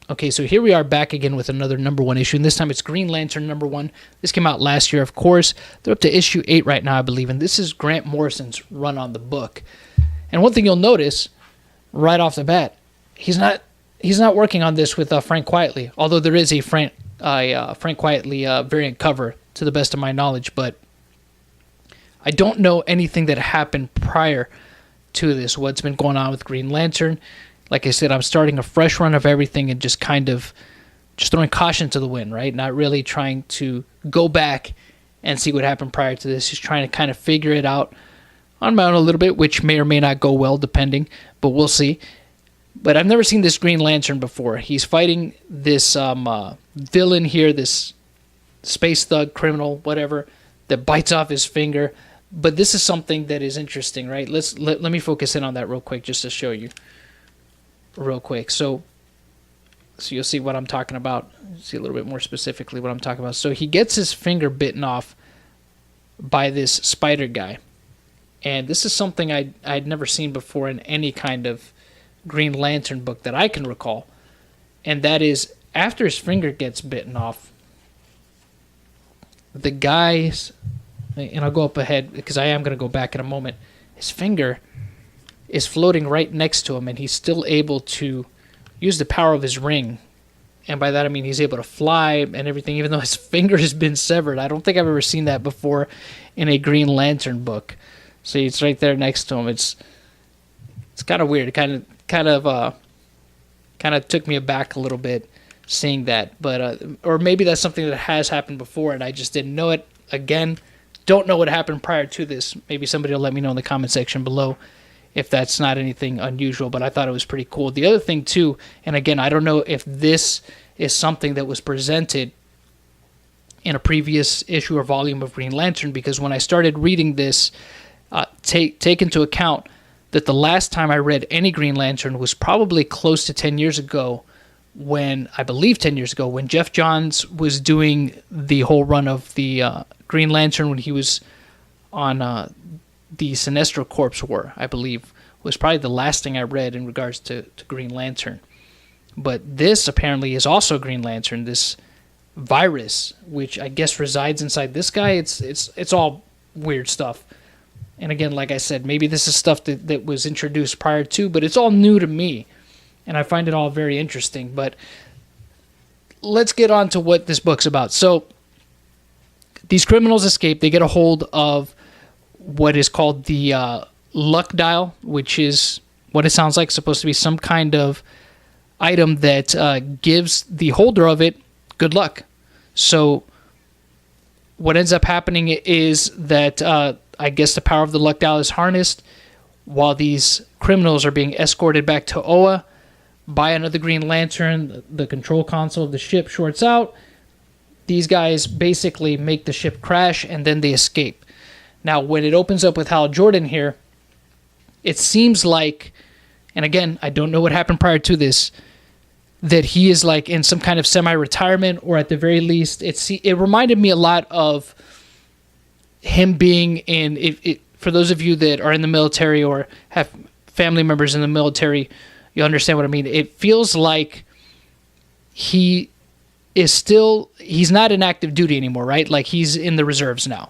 Okay, so here we are back again with another #1 issue, and this time it's Green Lantern #1. This came out last year, of course. They're up to issue 8 right now, I believe, and this is Grant Morrison's run on the book. And one thing you'll notice right off the bat, he's not working on this with Frank Quitely, although there is a Frank Quitely variant cover to the best of my knowledge, but I don't know anything that happened prior to this, what's been going on with Green Lantern. Like I said, I'm starting a fresh run of everything and just throwing caution to the wind, right? Not really trying to go back and see what happened prior to this. Just trying to kind of figure it out on my own a little bit, which may or may not go well, depending, but we'll see. But I've never seen this Green Lantern before. He's fighting this villain here, this space thug, criminal, whatever, that bites off his finger. But this is something that is interesting, right? Let me focus in on that real quick just to show you. Real quick. So you'll see what I'm talking about. See a little bit more specifically what I'm talking about. So he gets his finger bitten off by this spider guy. And this is something I'd never seen before in any kind of Green Lantern book that I can recall. And that is, after his finger gets bitten off, the guy's, and I'll go up ahead because I am going to go back in a moment, his finger is floating right next to him, and he's still able to use the power of his ring. And by that I mean he's able to fly and everything, even though his finger has been severed. I don't think I've ever seen that before in a Green Lantern book. So it's right there next to him. It's kind of weird. It kind of took me aback a little bit seeing that. But or maybe that's something that has happened before and I just didn't know it. Again, don't know what happened prior to this. Maybe somebody will let me know in the comment section below if that's not anything unusual, but I thought it was pretty cool. The other thing too, and again, I don't know if this is something that was presented in a previous issue or volume of Green Lantern, because when I started reading this, take into account that the last time I read any Green Lantern was probably close to 10 years ago, when Jeff Johns was doing the whole run of the Green Lantern when he was on the Sinestro Corps War, I believe, was probably the last thing I read in regards to Green Lantern. But this apparently is also Green Lantern, this virus, which I guess resides inside this guy. It's all weird stuff. And again, like I said, maybe this is stuff that was introduced prior to, but it's all new to me. And I find it all very interesting. But let's get on to what this book's about. So these criminals escape. They get a hold of what is called the luck dial, which is what it sounds like, supposed to be some kind of item that gives the holder of it good luck. So what ends up happening is that I guess the power of the luck dial is harnessed while these criminals are being escorted back to Oa by another Green Lantern. The control console of the ship shorts out. These guys basically make the ship crash, and then they escape. Now, when it opens up with Hal Jordan here, it seems like, and again, I don't know what happened prior to this, that he is like in some kind of semi-retirement, or at the very least, it reminded me a lot of him being in, for those of you that are in the military or have family members in the military, you understand what I mean. It feels like he's not in active duty anymore, right? Like he's in the reserves now.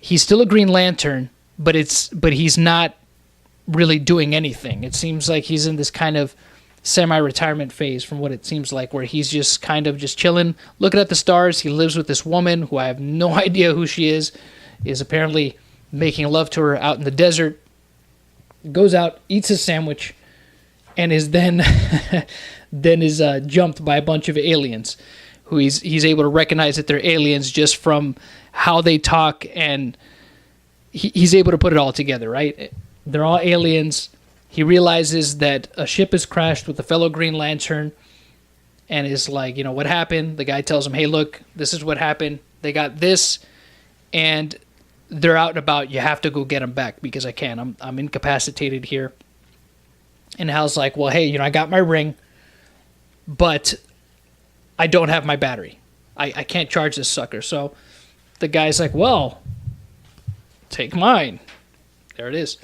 He's still a Green Lantern, but he's not really doing anything. It seems like he's in this kind of semi-retirement phase, from what it seems like, where he's just kind of just chilling, looking at the stars. He lives with this woman who I have no idea who she is apparently making love to her out in the desert, goes out, eats his sandwich, and is then jumped by a bunch of aliens who he's able to recognize that they're aliens just from how they talk, and he's able to put it all together, right? They're all aliens. He realizes that a ship has crashed with a fellow Green Lantern and is like, what happened? The guy tells him, hey, look, this is what happened. They got this, and they're out and about. You have to go get them back because I can't. I'm incapacitated here. And Hal's like, well, hey, I got my ring, but I don't have my battery. I can't charge this sucker. So the guy's like, well, take mine. There it is.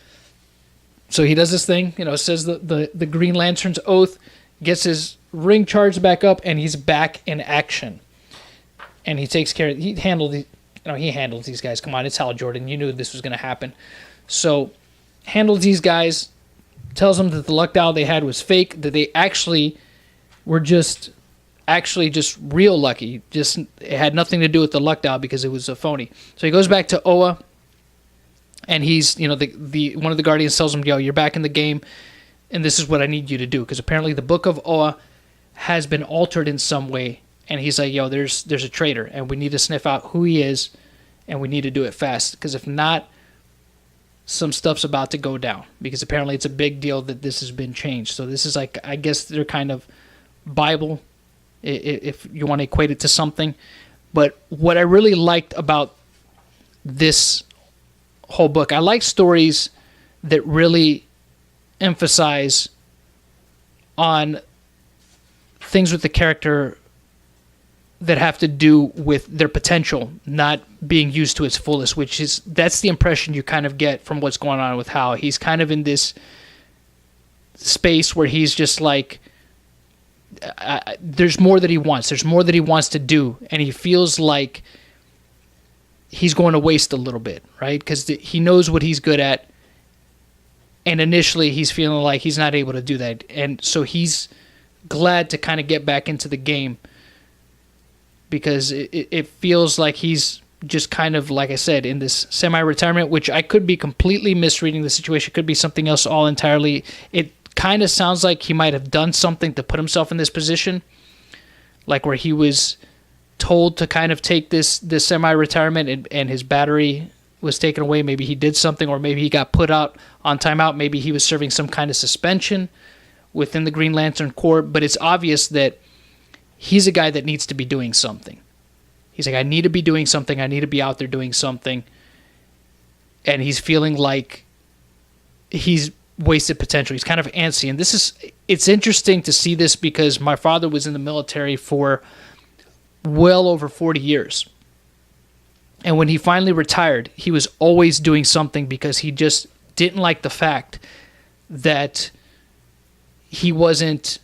So he does this thing, says the Green Lantern's oath, gets his ring charged back up, and he's back in action. And he takes care of, he handled these guys. Come on, it's Hal Jordan. You knew this was going to happen. So, handles these guys, tells them that the luck dial they had was fake, that they actually were just real lucky. Just, it had nothing to do with the luck dial because it was a phony. So he goes back to Oa, and he's, the one of the Guardians tells him, yo, you're back in the game, and this is what I need you to do. Because apparently the Book of Oa has been altered in some way. And he's like, yo, there's a traitor, and we need to sniff out who he is, and we need to do it fast. Because if not, some stuff's about to go down. Because apparently it's a big deal that this has been changed. So this is like, I guess they're kind of Bible, if you want to equate it to something. But what I really liked about this whole book, I like stories that really emphasize on things with the character that have to do with their potential not being used to its fullest, that's the impression you kind of get from what's going on with Hal. He's kind of in this space where he's just like, there's more that he wants. There's more that he wants to do, and he feels like he's going to waste a little bit, right? Because he knows what he's good at, and initially he's feeling like he's not able to do that. And so he's glad to kind of get back into the game, because it feels like he's just kind of, like I said, in this semi-retirement, which I could be completely misreading the situation. It could be something else all entirely. It kind of sounds like he might have done something to put himself in this position, like where he was told to kind of take this semi-retirement and his battery was taken away. Maybe he did something, or maybe he got put out on timeout. Maybe he was serving some kind of suspension within the Green Lantern Corps, but it's obvious that he's a guy that needs to be doing something. He's like, I need to be doing something. I need to be out there doing something. And he's feeling like he's wasted potential. He's kind of antsy. And it's interesting to see this because my father was in the military for well over 40 years. And when he finally retired, he was always doing something because he just didn't like the fact that he wasn't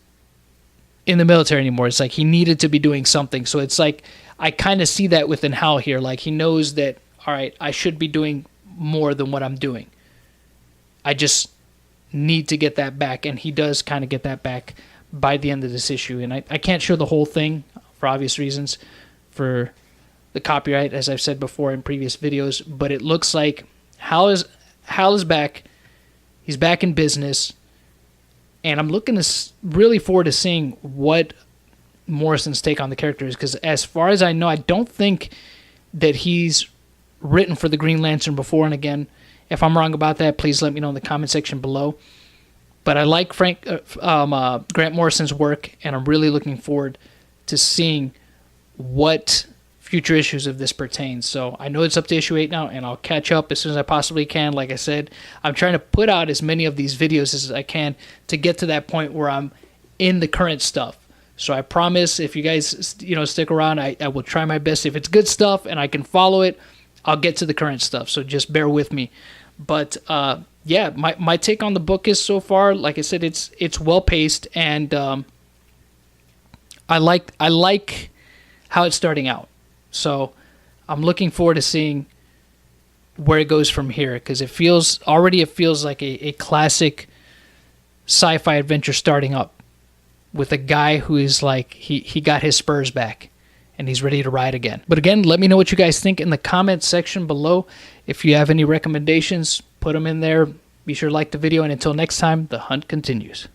in the military anymore. It's like he needed to be doing something. So it's like I kind of see that within Hal here. Like he knows that, all right, I should be doing more than what I'm doing. I just need to get that back. And he does kind of get that back by the end of this issue. And I can't show the whole thing for obvious reasons, for the copyright, as I've said before in previous videos. But it looks like Hal is back. He's back in business. And I'm looking really forward to seeing what Morrison's take on the character is, because as far as I know, I don't think that he's written for the Green Lantern before. And again, if I'm wrong about that, please let me know in the comment section below. But I like Grant Morrison's work, and I'm really looking forward to seeing what future issues of this pertains. So I know it's up to issue 8 now, and I'll catch up as soon as I possibly can. Like I said, I'm trying to put out as many of these videos as I can to get to that point where I'm in the current stuff. So I promise, if you guys stick around, I will try my best. If it's good stuff and I can follow it, I'll get to the current stuff. So just bear with me. But yeah, my take on the book is, so far, like I said, it's well paced, and I like how it's starting out. So I'm looking forward to seeing where it goes from here, because it feels like a classic sci-fi adventure starting up with a guy who is like, he got his spurs back and he's ready to ride again. But again, let me know what you guys think in the comment section below. If you have any recommendations, put them in there. Be sure to like the video, and until next time, the hunt continues.